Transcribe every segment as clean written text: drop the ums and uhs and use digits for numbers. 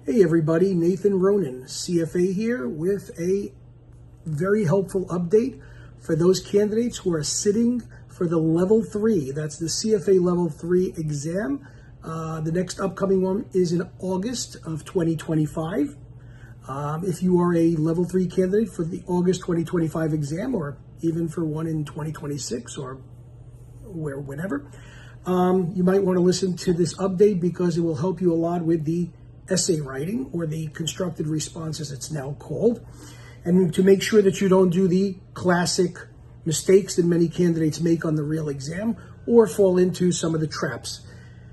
Hey everybody, Nathan Ronen, CFA here with a very helpful update for those candidates who are sitting for the Level 3. That's the CFA Level 3 exam. The next upcoming one is in August of 2025. If you are a Level 3 candidate for the August 2025 exam, or even for one in 2026 or whenever, you might want to listen to this update because it will help you a lot with the essay writing, or the constructed response as it's now called, and to make sure that you don't do the classic mistakes that many candidates make on the real exam or fall into some of the traps.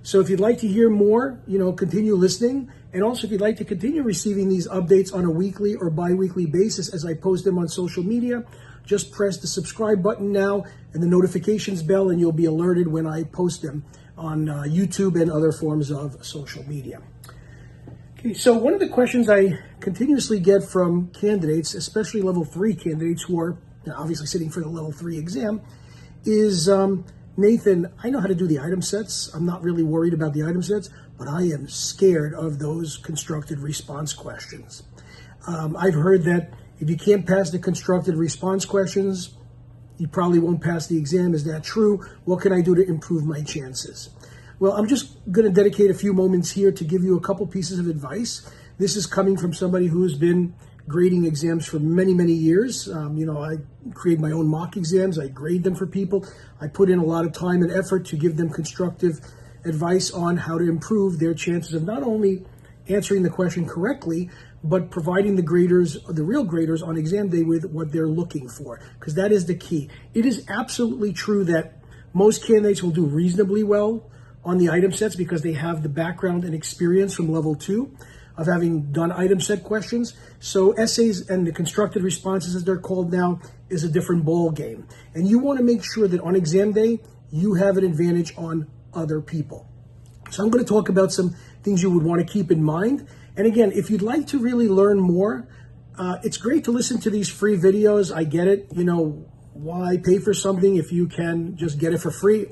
So if you'd like to hear more, continue listening. And also if you'd like to continue receiving these updates on a weekly or bi-weekly basis as I post them on social media, just press the subscribe button now and the notifications bell, and you'll be alerted when I post them on YouTube and other forms of social media. Okay, so one of the questions I continuously get from candidates, especially Level 3 candidates who are obviously sitting for the Level 3 exam, is, Nathan, I know how to do the item sets. I'm not really worried about the item sets, but I am scared of those constructed response questions. I've heard that if you can't pass the constructed response questions, you probably won't pass the exam. Is that true? What can I do to improve my chances? Well, I'm just going to dedicate a few moments here to give you a couple pieces of advice. This is coming from somebody who has been grading exams for many, many years. I create my own mock exams. I grade them for people. I put in a lot of time and effort to give them constructive advice on how to improve their chances of not only answering the question correctly, but providing the graders, the real graders on exam day, with what they're looking for, because that is the key. It is absolutely true that most candidates will do reasonably well on the item sets because they have the background and experience from Level 2 of having done item set questions. So essays and the constructed responses, as they're called now, is a different ball game. And you want to make sure that on exam day, you have an advantage on other people. So I'm going to talk about some things you would want to keep in mind. And again, if you'd like to really learn more, it's great to listen to these free videos. I get it. Why pay for something if you can just get it for free?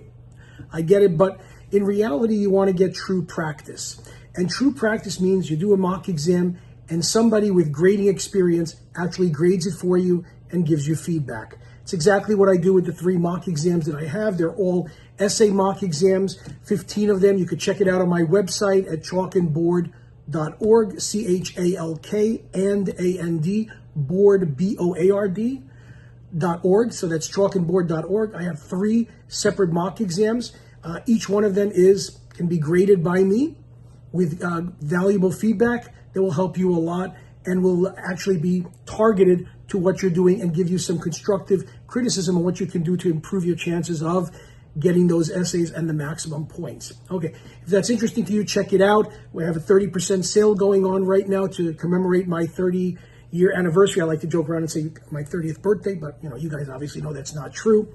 I get it. But in reality, you want to get true practice. And true practice means you do a mock exam and somebody with grading experience actually grades it for you and gives you feedback. It's exactly what I do with the 3 mock exams that I have. They're all essay mock exams, 15 of them. You could check it out on my website at chalkandboard.org, CHALKAND, board, BOARD.org. So that's chalkandboard.org. I have 3 separate mock exams. Each one of them can be graded by me with valuable feedback that will help you a lot and will actually be targeted to what you're doing and give you some constructive criticism on what you can do to improve your chances of getting those essays and the maximum points. Okay, if that's interesting to you, check it out. We have a 30% sale going on right now to commemorate my 30-year anniversary. I like to joke around and say my 30th birthday, but you guys obviously know that's not true.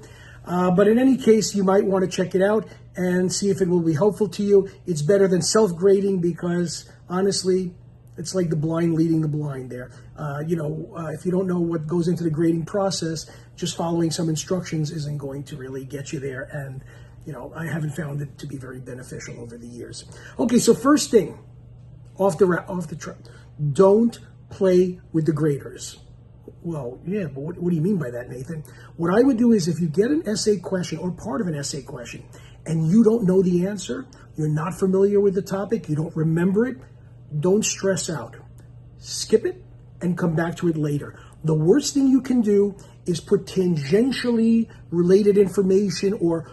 But in any case, you might want to check it out and see if it will be helpful to you. It's better than self-grading because, honestly, it's like the blind leading the blind there. If you don't know what goes into the grading process, just following some instructions isn't going to really get you there. And, I haven't found it to be very beneficial over the years. Okay, so first thing, off the track, don't play with the graders. Well, yeah, but what do you mean by that, Nathan? What I would do is, if you get an essay question or part of an essay question and you don't know the answer, you're not familiar with the topic, you don't remember it, don't stress out. Skip it and come back to it later. The worst thing you can do is put tangentially related information or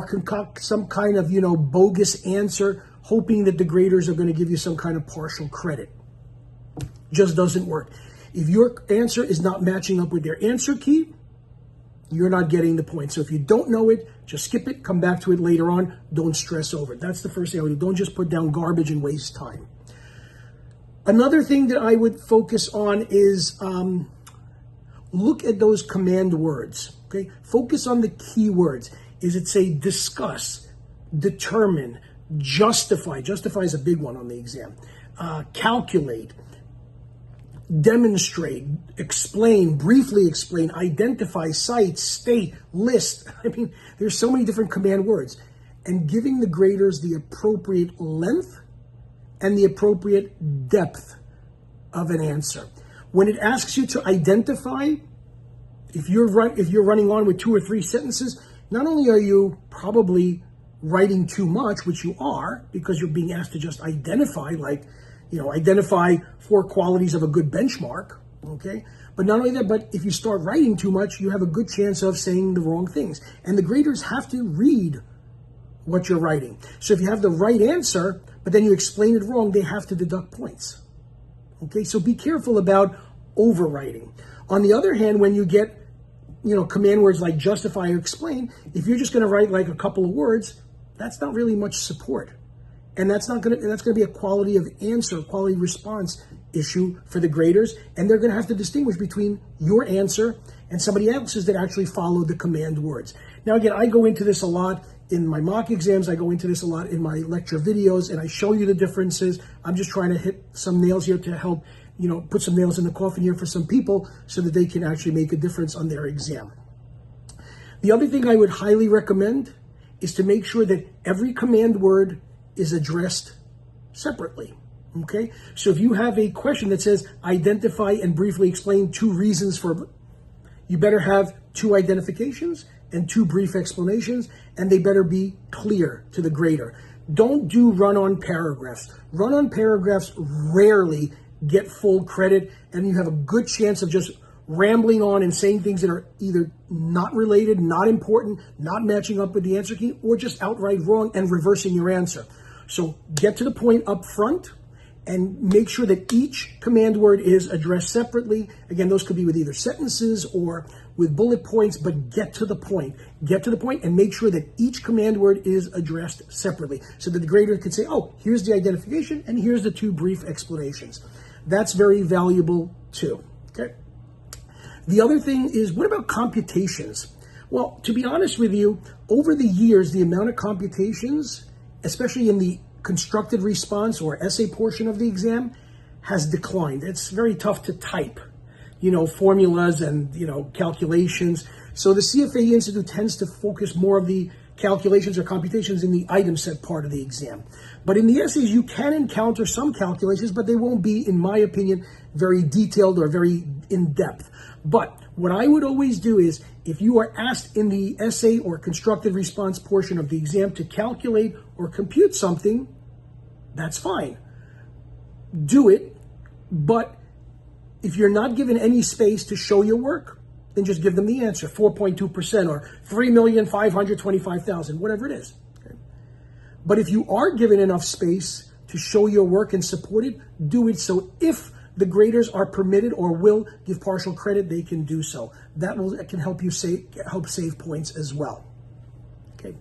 concoct some kind of, bogus answer, hoping that the graders are going to give you some kind of partial credit. Just doesn't work. If your answer is not matching up with their answer key, you're not getting the point. So if you don't know it, just skip it, come back to it later on. Don't stress over it. That's the first thing I would do. Don't just put down garbage and waste time. Another thing that I would focus on is look at those command words. Okay, focus on the key words. Is it say discuss, determine, justify? Justify is a big one on the exam. Calculate, demonstrate, explain, briefly explain, identify, cite, state, list. I mean, there's so many different command words. And giving the graders the appropriate length and the appropriate depth of an answer. When it asks you to identify, if you're running on with 2 or 3 sentences, not only are you probably writing too much, which you are, because you're being asked to just identify, like, identify 4 qualities of a good benchmark, okay? But not only that, but if you start writing too much, you have a good chance of saying the wrong things. And the graders have to read what you're writing. So if you have the right answer, but then you explain it wrong, they have to deduct points. Okay, so be careful about overwriting. On the other hand, when you get, command words like justify or explain, if you're just going to write like a couple of words, that's not really much support. And that's going to be a quality of answer, quality response issue for the graders. And they're going to have to distinguish between your answer and somebody else's that actually followed the command words. Now, again, I go into this a lot in my mock exams. I go into this a lot in my lecture videos, and I show you the differences. I'm just trying to hit some nails here to help, put some nails in the coffin here for some people so that they can actually make a difference on their exam. The other thing I would highly recommend is to make sure that every command word is addressed separately, okay? So if you have a question that says, identify and briefly explain 2 reasons for, you better have 2 identifications and 2 brief explanations, and they better be clear to the grader. Don't do run-on paragraphs. Run-on paragraphs rarely get full credit, and you have a good chance of just rambling on and saying things that are either not related, not important, not matching up with the answer key, or just outright wrong and reversing your answer. So get to the point up front and make sure that each command word is addressed separately. Again, those could be with either sentences or with bullet points, but get to the point. Get to the point and make sure that each command word is addressed separately so that the grader can say, oh, here's the identification and here's the 2 brief explanations. That's very valuable too, okay? The other thing is, what about computations? Well, to be honest with you, over the years, the amount of computations, especially in the constructed response or essay portion of the exam, has declined. It's very tough to type, formulas and, calculations. So the CFA Institute tends to focus more of the calculations or computations in the item set part of the exam. But in the essays, you can encounter some calculations, but they won't be, in my opinion, very detailed or very in-depth. But what I would always do is, if you are asked in the essay or constructed response portion of the exam to calculate or compute something, that's fine. Do it, but if you're not given any space to show your work, then just give them the answer, 4.2% or 3,525,000, whatever it is. Okay? But if you are given enough space to show your work and support it, do it. So if the graders are permitted or will give partial credit, they can do so. That can help you save points as well. Okay.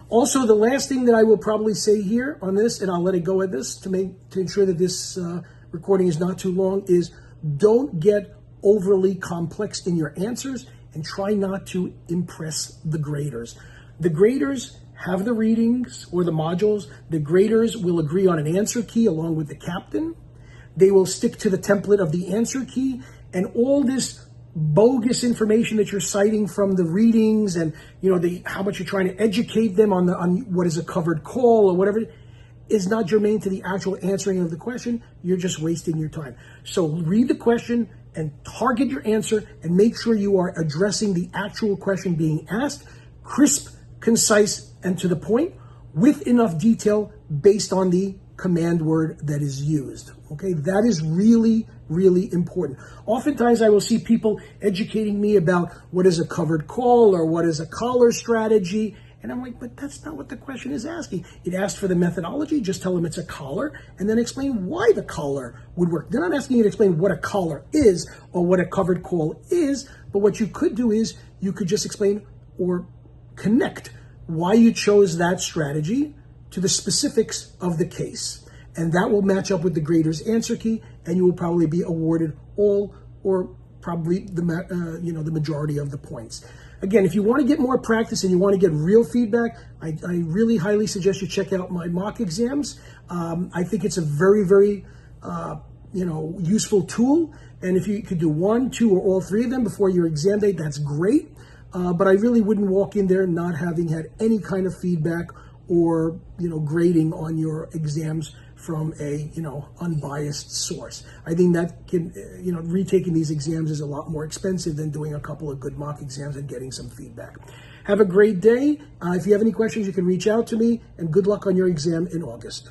Also, the last thing that I will probably say here on this, and I'll let it go at this to ensure that this recording is not too long, is don't get overly complex in your answers and try not to impress the graders. The graders have the readings or the modules. The graders will agree on an answer key along with the captain. They will stick to the template of the answer key, and all this bogus information that you're citing from the readings and how much you're trying to educate them on what is a covered call or whatever is not germane to the actual answering of the question. You're just wasting your time. So read the question and target your answer and make sure you are addressing the actual question being asked, crisp, concise, and to the point, with enough detail based on the command word that is used. Okay, that is really, really important. Oftentimes I will see people educating me about what is a covered call or what is a collar strategy. And I'm like, but that's not what the question is asking. It asked for the methodology. Just tell them it's a collar and then explain why the collar would work. They're not asking you to explain what a collar is or what a covered call is, but what you could do is you could just explain or connect why you chose that strategy to the specifics of the case. And that will match up with the grader's answer key, and you will probably be awarded all or probably the majority of the points. Again, if you want to get more practice and you want to get real feedback, I really highly suggest you check out my mock exams. I think it's a very, very useful tool. And if you could do 1, 2, or all 3 of them before your exam date, that's great. But I really wouldn't walk in there not having had any kind of feedback or grading on your exams from a, unbiased source. I think that can, retaking these exams is a lot more expensive than doing a couple of good mock exams and getting some feedback. Have a great day. If you have any questions, you can reach out to me, and good luck on your exam in August.